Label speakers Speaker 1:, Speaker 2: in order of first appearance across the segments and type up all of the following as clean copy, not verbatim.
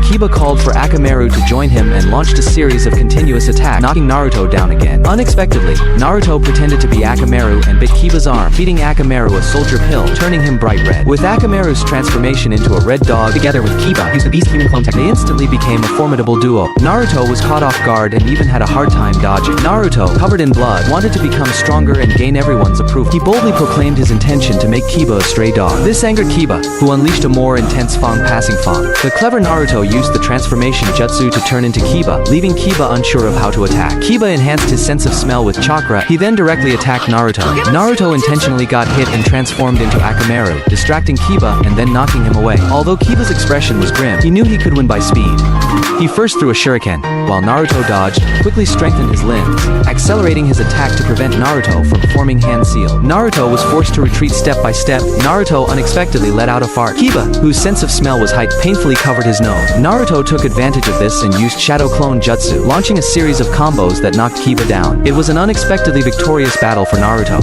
Speaker 1: Kiba called for Akamaru to join him and launched a series of continuous attacks, knocking Naruto down again. Unexpectedly, Naruto pretended to be Akamaru and bit Kiba's arm, feeding Akamaru a soldier pill, turning him bright red. With Akamaru's transformation into a red dog, together with Kiba, used the beast human clone technique, they instantly became a formidable duo. Naruto was caught off guard and even had a hard time dodging. Naruto, covered in blood, wanted to become stronger and gain everyone's approval. He boldly proclaimed his intention to make Kiba a stray dog. This angered Kiba, who unleashed a more intense Fang passing Fang. The clever Naruto used the transformation jutsu to turn into Kiba, leaving Kiba unsure of how to attack. Kiba enhanced his sense of smell with chakra. He then directly attacked Naruto. Naruto intentionally got hit and transformed into Akamaru, distracting Kiba and then knocking him away. Although Kiba's expression was grim, he knew he could win by speed. He first threw a shuriken, while Naruto dodged, quickly strengthened his limbs, accelerating his attack to prevent Naruto from forming hand seal. Naruto was forced to retreat step by step. Naruto unexpectedly let out a fart. Kiba, whose sense of smell was heightened, painfully covered his nose. Naruto took advantage of this and used Shadow Clone Jutsu, launching a series of combos that knocked Kiba down. It was an unexpectedly victorious battle for Naruto.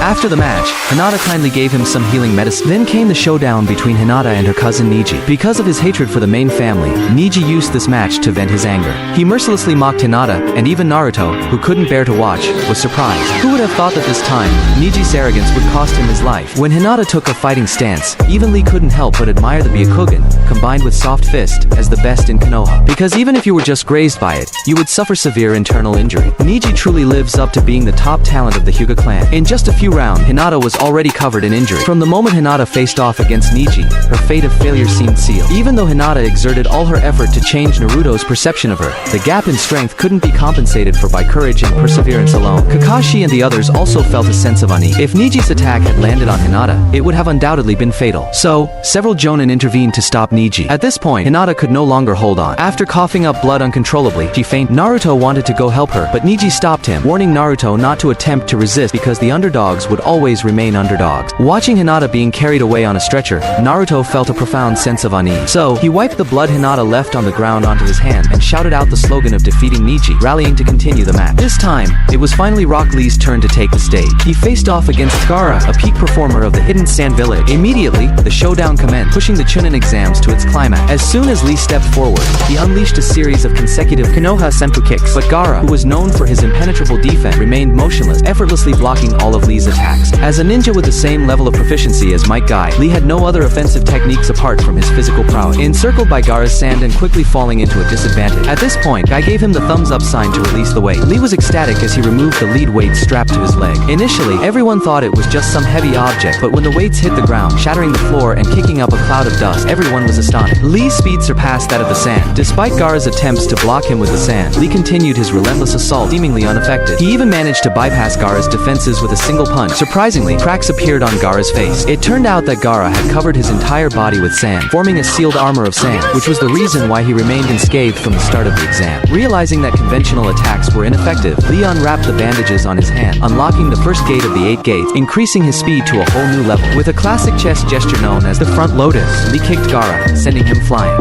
Speaker 1: After the match, Hinata kindly gave him some healing medicine. Then came the showdown between Hinata and her cousin Neji. Because of his hatred for the main family, Neji used this match to vent his anger. He mercilessly mocked Hinata, and even Naruto, who couldn't bear to watch, was surprised. Who would have thought that this time, Neji's arrogance would cost him his life? When Hinata took a fighting stance, even Lee couldn't help but admire the Byakugan, combined with soft fist, as the best in Konoha. Because even if you were just grazed by it, you would suffer severe internal injury. Neji truly lives up to being the top talent of the Hyuga clan. In just a few rounds, Hinata was already covered in injury. From the moment Hinata faced off against Neji, her fate of failure seemed sealed. Even though Hinata exerted all her effort to change Naruto's perception of her, the gap in strength couldn't be compensated for by courage and perseverance alone. Kakashi and the others also felt a sense of unease. If Neji's attack had landed on Hinata, it would have undoubtedly been fatal. So, several jonin intervened to stop Neji. At this point, Hinata could no longer hold on. After coughing up blood uncontrollably, she fainted. Naruto wanted to go help her, but Neji stopped him, warning Naruto not to attempt to resist because the underdogs would always remain underdogs. Watching Hinata being carried away on a stretcher, Naruto felt a profound sense of unease. So, he wiped the blood Hinata left on the ground onto his hand and shouted out the slogan of defeating Neji, rallying to continue the match. This time, it was finally Rock Lee's turn to take the stage. He faced off against Gaara, a peak performer of the Hidden Sand Village. Immediately, the showdown commenced, pushing the Chunin exams to its climax. As soon as Lee stepped forward, he unleashed a series of consecutive Konoha Senpu kicks, but Gaara, who was known for his impenetrable defense, remained motionless, effortlessly blocking all of Lee's attacks. As a ninja with the same level of proficiency as Might Guy, Lee had no other offensive techniques apart from his physical prowess. Encircled by Gaara's sand and quickly falling into a disadvantage. At this point, Guy gave him the thumbs up sign to release the weight. Lee was ecstatic as he removed the lead weight strapped to his leg. Initially, everyone thought it was just some heavy object, but when the weights hit the ground, shattering the floor and kicking up a cloud of dust, everyone was astonished. Lee's speed surpassed that of the sand. Despite Gaara's attempts to block him with the sand, Lee continued his relentless assault, seemingly unaffected. He even managed to bypass Gaara's defenses with a single punch. Surprisingly, cracks appeared on Gaara's face. It turned out that Gaara had covered his entire body with sand, forming a sealed armor of sand, which was the reason why he remained unscathed from the start of the exam. Realizing that conventional attacks were ineffective, Lee unwrapped the bandages on his hand, unlocking the first gate of the 8 gates, increasing his speed to a whole new level. With a classic chess gesture known as the front lotus, Lee kicked Gaara, sending him flying.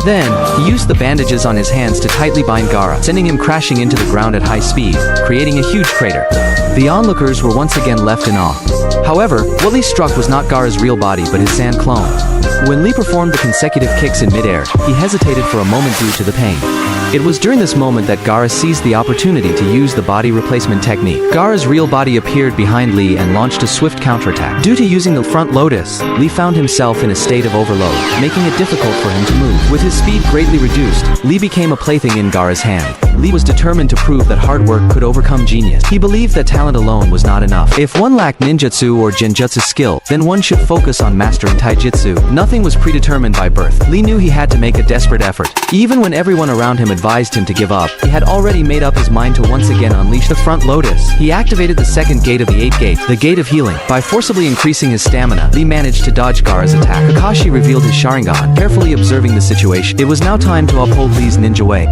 Speaker 1: Then, he used the bandages on his hands to tightly bind Gaara, sending him crashing into the ground at high speed, creating a huge crater. The onlookers were once again left in awe. However, what Lee struck was not Gaara's real body but his sand clone. When Lee performed the consecutive kicks in midair, he hesitated for a moment due to the pain. It was during this moment that Gaara seized the opportunity to use the body replacement technique. Gaara's real body appeared behind Lee and launched a swift counterattack. Due to using the front lotus, Lee found himself in a state of overload, making it difficult for him to move. With his speed greatly reduced, Lee became a plaything in Gaara's hand. Lee was determined to prove that hard work could overcome genius. He believed that talent alone was not enough. If one lacked ninjutsu or genjutsu skill, then one should focus on mastering taijutsu. Nothing was predetermined by birth. Lee knew he had to make a desperate effort. Even when everyone around him advised him to give up, he had already made up his mind to once again unleash the front lotus. He activated the second gate of the 8 gates, the gate of healing. By forcibly increasing his stamina, Lee managed to dodge Gaara's attack. Kakashi revealed his Sharingan, carefully observing the situation. It was now time to uphold Lee's ninja way.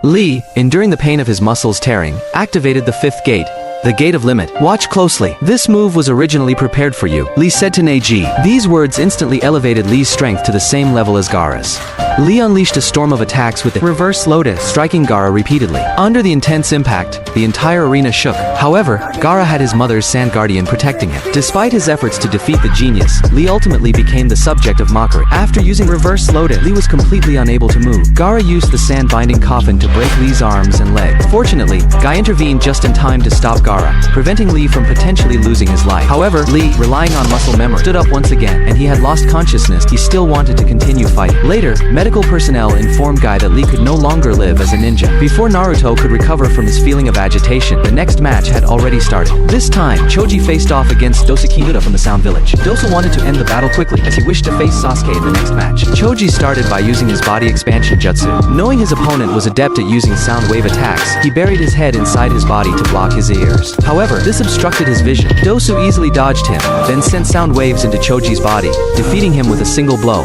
Speaker 1: Lee, enduring the pain of his muscles tearing, activated the 5th gate, the gate of limit. Watch closely. This move was originally prepared for you, Lee said to Neji. These words instantly elevated Lee's strength to the same level as Gaara's. Lee unleashed a storm of attacks with the reverse lotus, striking Gaara repeatedly. Under the intense impact, the entire arena shook. However, Gaara had his mother's Sand Guardian protecting him. Despite his efforts to defeat the genius, Lee ultimately became the subject of mockery. After using reverse lotus, Lee was completely unable to move. Gaara used the sand-binding coffin to break Lee's arms and leg. Fortunately, Guy intervened just in time to stop Gaara, preventing Lee from potentially losing his life. However, Lee, relying on muscle memory, stood up once again, and he had lost consciousness. He still wanted to continue fighting. Later, medical personnel informed Guy that Lee could no longer live as a ninja. Before Naruto could recover from his feeling of agitation, the next match had already started. This time, Choji faced off against Dosaki Hinata from the Sound Village. Dosa wanted to end the battle quickly, as he wished to face Sasuke in the next match. Choji started by using his body expansion jutsu. Knowing his opponent was adept at using sound wave attacks, he buried his head inside his body to block his ears. However, this obstructed his vision. Dosu easily dodged him, then sent sound waves into Choji's body, defeating him with a single blow.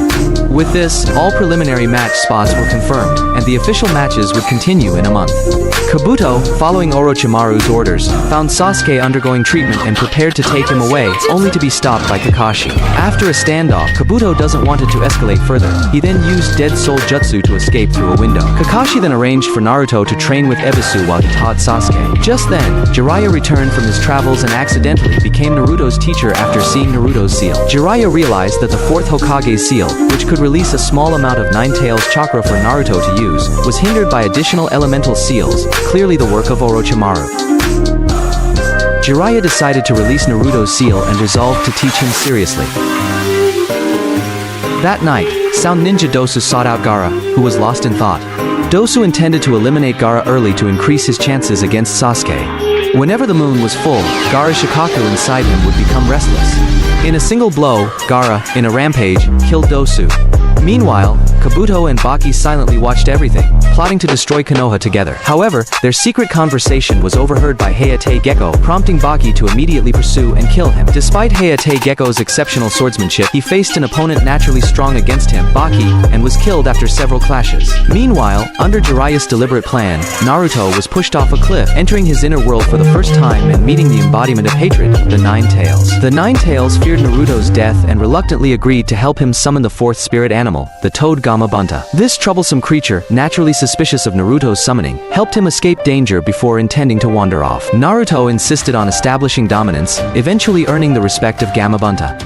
Speaker 1: With this, all preliminary match spots were confirmed, and the official matches would continue in a month. Kabuto, following Orochimaru's orders, found Sasuke undergoing treatment and prepared to take him away, only to be stopped by Kakashi. After a standoff, Kabuto doesn't want it to escalate further. He then used Dead Soul Jutsu to escape through a window. Kakashi then arranged for Naruto to train with Ebisu while he taught Sasuke. Just then, Jiraiya returned from his travels and accidentally became Naruto's teacher after seeing Naruto's seal. Jiraiya realized that the fourth Hokage's seal, which could release a small amount of Nine Tails chakra for Naruto to use, was hindered by additional elemental seals, clearly the work of Orochimaru. Jiraiya decided to release Naruto's seal and resolved to teach him seriously. That night, Sound Ninja Dosu sought out Gaara, who was lost in thought. Dosu intended to eliminate Gaara early to increase his chances against Sasuke. Whenever the moon was full, Gaara's Shikaku inside him would become restless. In a single blow, Gaara, in a rampage, killed Dosu. Meanwhile, Kabuto and Baki silently watched everything, plotting to destroy Konoha together. However, their secret conversation was overheard by Hayate Gecko, prompting Baki to immediately pursue and kill him. Despite Hayate Gecko's exceptional swordsmanship, he faced an opponent naturally strong against him, Baki, and was killed after several clashes. Meanwhile, under Jiraiya's deliberate plan, Naruto was pushed off a cliff, entering his inner world for the first time and meeting the embodiment of hatred, the Nine Tails. The Nine Tails feared Naruto's death and reluctantly agreed to help him summon the fourth spirit animal, the Toad Gamabunta. This troublesome creature, naturally suspicious of Naruto's summoning, helped him escape danger before intending to wander off. Naruto insisted on establishing dominance, eventually earning the respect of Gamabunta.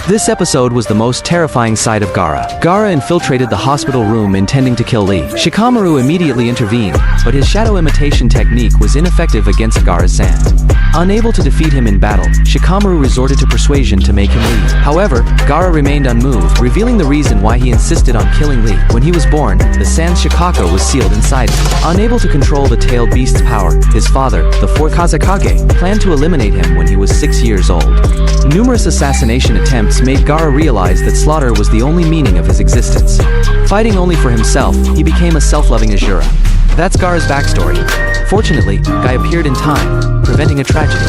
Speaker 1: This episode was the most terrifying sight of Gaara. Gaara infiltrated the hospital room intending to kill Lee. Shikamaru immediately intervened, but his shadow imitation technique was ineffective against Gaara's sand. Unable to defeat him in battle, Shikamaru resorted to persuasion to make him leave. However, Gaara remained unmoved, revealing the reason why he insisted on killing Lee. When he was born, the sand's Shikako was sealed inside him. Unable to control the tailed beast's power, his father, the fourth Kazekage, planned to eliminate him when he was 6 years old. Numerous assassination attempts made Gaara realize that slaughter was the only meaning of his existence. Fighting only for himself, he became a self-loving Asura. That's Gaara's backstory. Fortunately, Guy appeared in time, preventing a tragedy.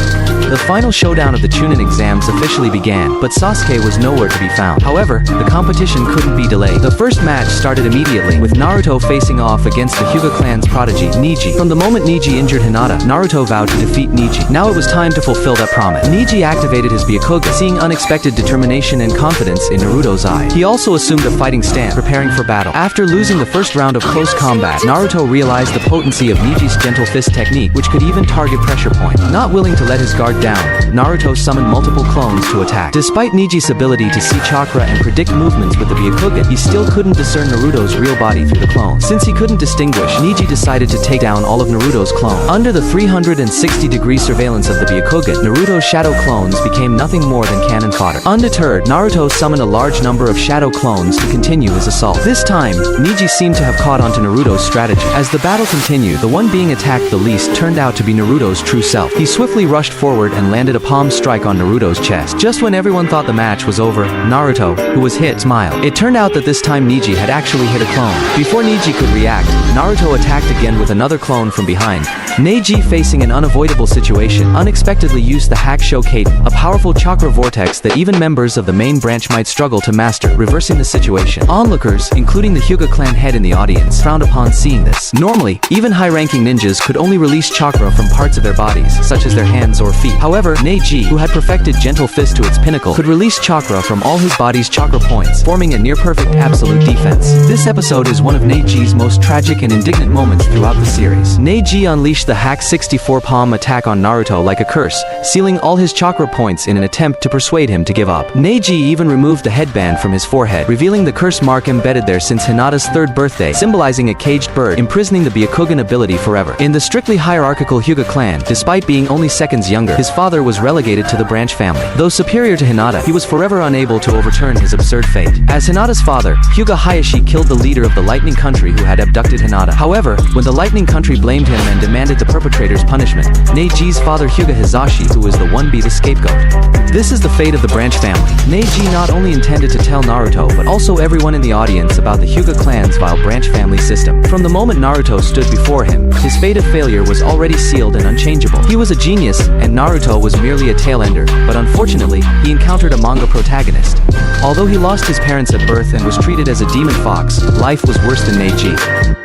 Speaker 1: The final showdown of the Chunin exams officially began, but Sasuke was nowhere to be found. However, the competition couldn't be delayed. The first match started immediately, with Naruto facing off against the Hyuga clan's prodigy, Neji. From the moment Neji injured Hinata, Naruto vowed to defeat Neji. Now it was time to fulfill that promise. Neji activated his Byakugan, seeing unexpected determination and confidence in Naruto's eye. He also assumed a fighting stance, preparing for battle. After losing the first round of close combat, Naruto realized the potency of Neji's gentle fist technique, which could even target pressure points. Not willing to let his guard down, Naruto summoned multiple clones to attack. Despite Neji's ability to see chakra and predict movements with the Byakugan, he still couldn't discern Naruto's real body through the clones. Since he couldn't distinguish, Neji decided to take down all of Naruto's clones. Under the 360-degree surveillance of the Byakugan, Naruto's shadow clones became nothing more than cannon fodder. Undeterred, Naruto summoned a large number of shadow clones to continue his assault. This time, Neji seemed to have caught on to Naruto's strategy. As the battle continued, the one being attacked the least turned out to be Naruto's true self. He swiftly rushed forward and landed a palm strike on Naruto's chest. Just when everyone thought the match was over, Naruto, who was hit, smiled. It turned out that this time Neji had actually hit a clone. Before Neji could react, Naruto attacked again with another clone from behind, Neji, facing an unavoidable situation, unexpectedly used the hack Shokaten, a powerful chakra vortex that even members of the main branch might struggle to master, reversing the situation. Onlookers, including the Hyuga clan head in the audience, frowned upon seeing this. Normally, even high-ranking ninjas could only release chakra from parts of their bodies, such as their hands or feet. However, Neji, who had perfected Gentle Fist to its pinnacle, could release chakra from all his body's chakra points, forming a near-perfect absolute defense. This episode is one of Neji's most tragic and indignant moments throughout the series. Neji unleashed the hack 64 palm attack on Naruto like a curse, sealing all his chakra points in an attempt to persuade him to give up. Neji even removed the headband from his forehead, revealing the curse mark embedded there since Hinata's 3rd birthday, symbolizing a caged bird, imprisoning the Byakugan ability forever. In the strictly hierarchical Hyuga clan, despite being only seconds younger, his father was relegated to the branch family. Though superior to Hinata, he was forever unable to overturn his absurd fate. As Hinata's father, Hyuga Hayashi killed the leader of the Lightning Country who had abducted Hinata. However, when the Lightning Country blamed him and demanded the perpetrator's punishment, Neji's father Hyuga Hizashi, who was the one, be the scapegoat. This is the fate of the branch family. Neji not only intended to tell Naruto but also everyone in the audience about the Hyuga clan's vile branch family system. From the moment Naruto stood before him, his fate of failure was already sealed and unchangeable. He was a genius, and Naruto was merely a tail-ender, but unfortunately, he encountered a manga protagonist. Although he lost his parents at birth and was treated as a demon fox, life was worse than Neji.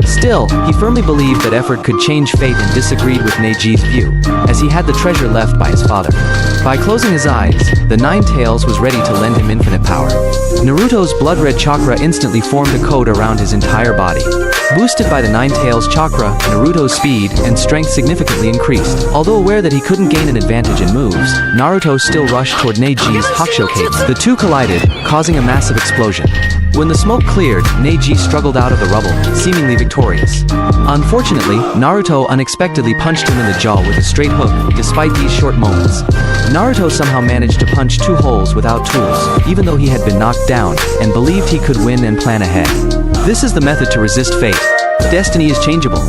Speaker 1: Still, he firmly believed that effort could change fate and disagreed with Neji's view, as he had the treasure left by his father. By closing his eyes, the Nine Tails was ready to lend him infinite power. Naruto's blood-red chakra instantly formed a code around his entire body. Boosted by the Nine Tails chakra, Naruto's speed and strength significantly increased. Although aware that he couldn't gain an advantage in moves, Naruto still rushed toward Neji's Hakushokaten. The two collided, causing a massive explosion. When the smoke cleared, Neji struggled out of the rubble, seemingly victorious. Unfortunately, Naruto unexpectedly punched him in the jaw with a straight hook, despite these short moments. Naruto somehow managed to punch 2 holes without tools, even though he had been knocked down, and believed he could win and plan ahead. This is the method to resist fate. Destiny is changeable.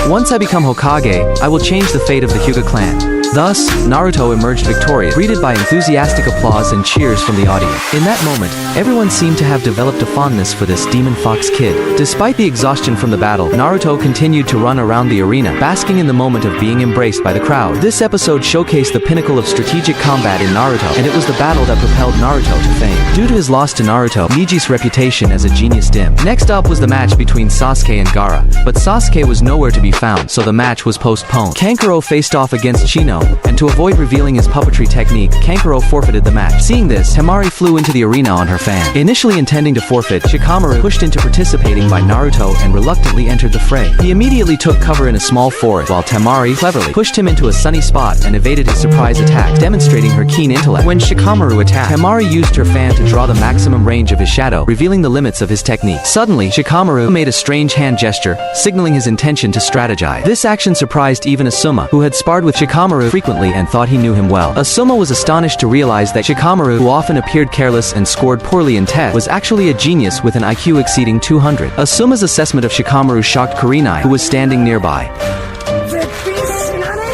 Speaker 1: Once I become Hokage, I will change the fate of the Hyuga clan. Thus, Naruto emerged victorious, greeted by enthusiastic applause and cheers from the audience. In that moment, everyone seemed to have developed a fondness for this demon fox kid. Despite the exhaustion from the battle, Naruto continued to run around the arena, basking in the moment of being embraced by the crowd. This episode showcased the pinnacle of strategic combat in Naruto, and it was the battle that propelled Naruto to fame. Due to his loss to Naruto, Neji's reputation as a genius dimmed. Next up was the match between Sasuke and Gaara, but Sasuke was nowhere to be found, so the match was postponed. Kankuro faced off against Chino, and to avoid revealing his puppetry technique, Kankuro forfeited the match. Seeing this, Temari flew into the arena on her fan. Initially intending to forfeit, Shikamaru pushed into participating by Naruto and reluctantly entered the fray. He immediately took cover in a small forest, while Temari cleverly pushed him into a sunny spot and evaded his surprise attack, demonstrating her keen intellect. When Shikamaru attacked, Temari used her fan to draw the maximum range of his shadow, revealing the limits of his technique. Suddenly, Shikamaru made a strange hand gesture, signaling his intention to strategize. This action surprised even Asuma, who had sparred with Shikamaru frequently and thought he knew him well. Asuma was astonished to realize that Shikamaru, who often appeared careless and scored poorly in tests, was actually a genius with an IQ exceeding 200. Asuma's assessment of Shikamaru shocked Kurenai, who was standing nearby.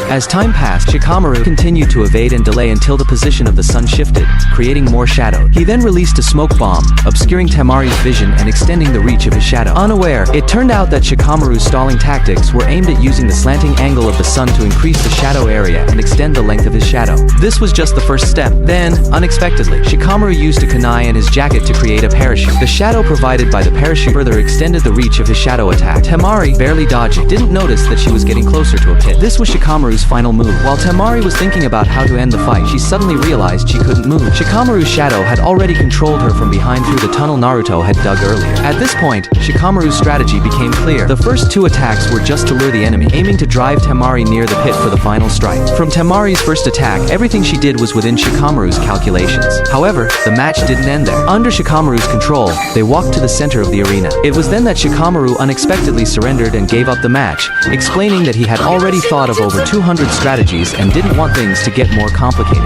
Speaker 1: As time passed, Shikamaru continued to evade and delay until the position of the sun shifted, creating more shadow. He then released a smoke bomb, obscuring Temari's vision and extending the reach of his shadow. Unaware, it turned out that Shikamaru's stalling tactics were aimed at using the slanting angle of the sun to increase the shadow area and extend the length of his shadow. This was just the first step. Then, unexpectedly, Shikamaru used a kunai and his jacket to create a parachute. The shadow provided by the parachute further extended the reach of his shadow attack. Temari, barely dodging, didn't notice that she was getting closer to a pit. This was Shikamaru's final move. While Temari was thinking about how to end the fight, she suddenly realized she couldn't move. Shikamaru's shadow had already controlled her from behind through the tunnel Naruto had dug earlier. At this point, Shikamaru's strategy became clear. The first 2 attacks were just to lure the enemy, aiming to drive Temari near the pit for the final strike. From Temari's first attack, everything she did was within Shikamaru's calculations. However, the match didn't end there. Under Shikamaru's control, they walked to the center of the arena. It was then that Shikamaru unexpectedly surrendered and gave up the match, explaining that he had already thought of over 200 strategies and didn't want things to get more complicated.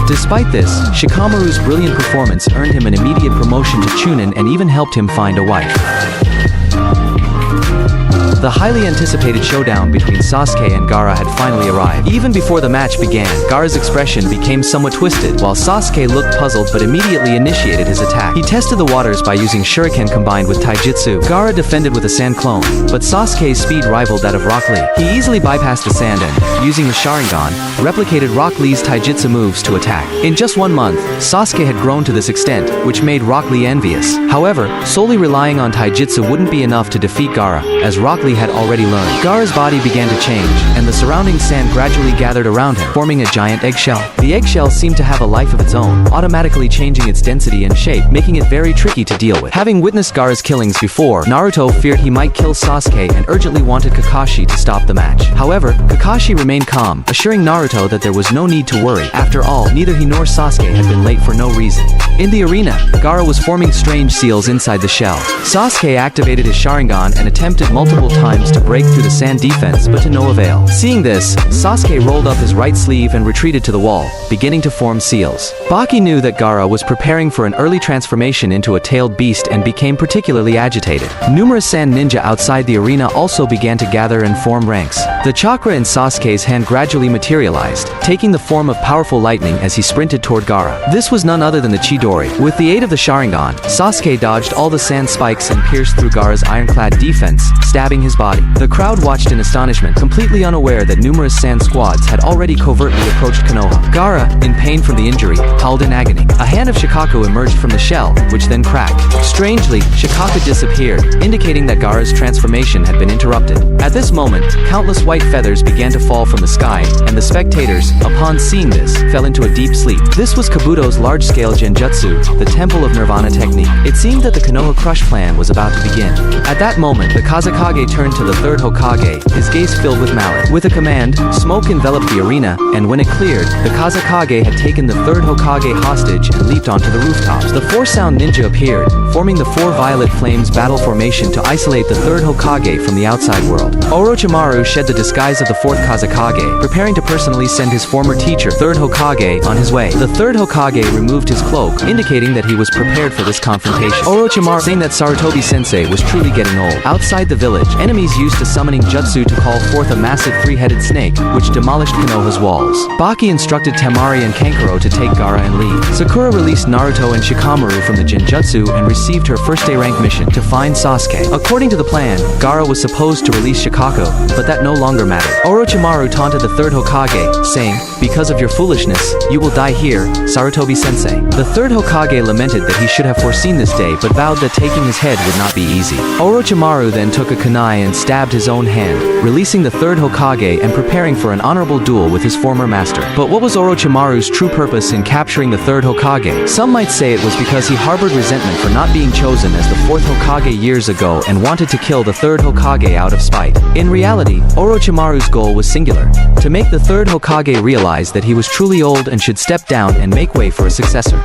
Speaker 1: Despite this, Shikamaru's brilliant performance earned him an immediate promotion to Chunin and even helped him find a wife. The highly anticipated showdown between Sasuke and Gaara had finally arrived. Even before the match began, Gaara's expression became somewhat twisted, while Sasuke looked puzzled but immediately initiated his attack. He tested the waters by using shuriken combined with taijutsu. Gaara defended with a sand clone, but Sasuke's speed rivaled that of Rock Lee. He easily bypassed the sand and, using his Sharingan, replicated Rock Lee's taijutsu moves to attack. In just 1 month, Sasuke had grown to this extent, which made Rock Lee envious. However, solely relying on taijutsu wouldn't be enough to defeat Gaara, as Rock Lee had already learned. Gaara's body began to change, and the surrounding sand gradually gathered around him, forming a giant eggshell. The eggshell seemed to have a life of its own, automatically changing its density and shape, making it very tricky to deal with. Having witnessed Gaara's killings before, Naruto feared he might kill Sasuke and urgently wanted Kakashi to stop the match. However, Kakashi remained calm, assuring Naruto that there was no need to worry. After all, neither he nor Sasuke had been late for no reason. In the arena, Gaara was forming strange seals inside the shell. Sasuke activated his Sharingan and attempted multiple times to break through the sand defense, but to no avail. Seeing this, Sasuke rolled up his right sleeve and retreated to the wall, beginning to form seals. Baki knew that Gaara was preparing for an early transformation into a tailed beast and became particularly agitated. Numerous sand ninja outside the arena also began to gather and form ranks. The chakra in Sasuke's hand gradually materialized, taking the form of powerful lightning as he sprinted toward Gaara. This was none other than the Chidori. With the aid of the Sharingan, Sasuke dodged all the sand spikes and pierced through Gaara's ironclad defense, stabbing his body. The crowd watched in astonishment, completely unaware that numerous sand squads had already covertly approached Konoha. Gaara, in pain from the injury, howled in agony. A hand of Shikaku emerged from the shell, which then cracked. Strangely, Shikaku disappeared, indicating that Gaara's transformation had been interrupted. At this moment, countless white feathers began to fall from the sky, and the spectators, upon seeing this, fell into a deep sleep. This was Kabuto's large-scale genjutsu, the Temple of Nirvana technique. It seemed that the Konoha Crush plan was about to begin. At that moment, the Kazekage turned to the third Hokage, his gaze filled with malice. With a command, smoke enveloped the arena, and when it cleared, the Kazekage had taken the third Hokage hostage and leaped onto the rooftops. The four sound ninja appeared, forming the four violet flames battle formation to isolate the third Hokage from the outside world. Orochimaru shed the disguise of the fourth Kazekage, preparing to personally send his former teacher, third Hokage, on his way. The third Hokage removed his cloak, indicating that he was prepared for this confrontation. Orochimaru saying that Sarutobi-sensei was truly getting old. Outside the village, enemies used a summoning jutsu to call forth a massive three-headed snake, which demolished Konoha's walls. Baki instructed Temari and Kankuro to take Gaara and leave. Sakura released Naruto and Shikamaru from the Genjutsu and received her first day-rank mission to find Sasuke. According to the plan, Gaara was supposed to release Shikaku, but that no longer mattered. Orochimaru taunted the third Hokage, saying, "Because of your foolishness, you will die here, Sarutobi-sensei." The third Hokage lamented that he should have foreseen this day but vowed that taking his head would not be easy. Orochimaru then took a kunai and stabbed his own hand, releasing the third Hokage and preparing for an honorable duel with his former master. But what was Orochimaru's true purpose in capturing the third Hokage? Some might say it was because he harbored resentment for not being chosen as the fourth Hokage years ago and wanted to kill the third Hokage out of spite. In reality, Orochimaru's goal was singular: to make the third Hokage realize that he was truly old and should step down and make way for a successor.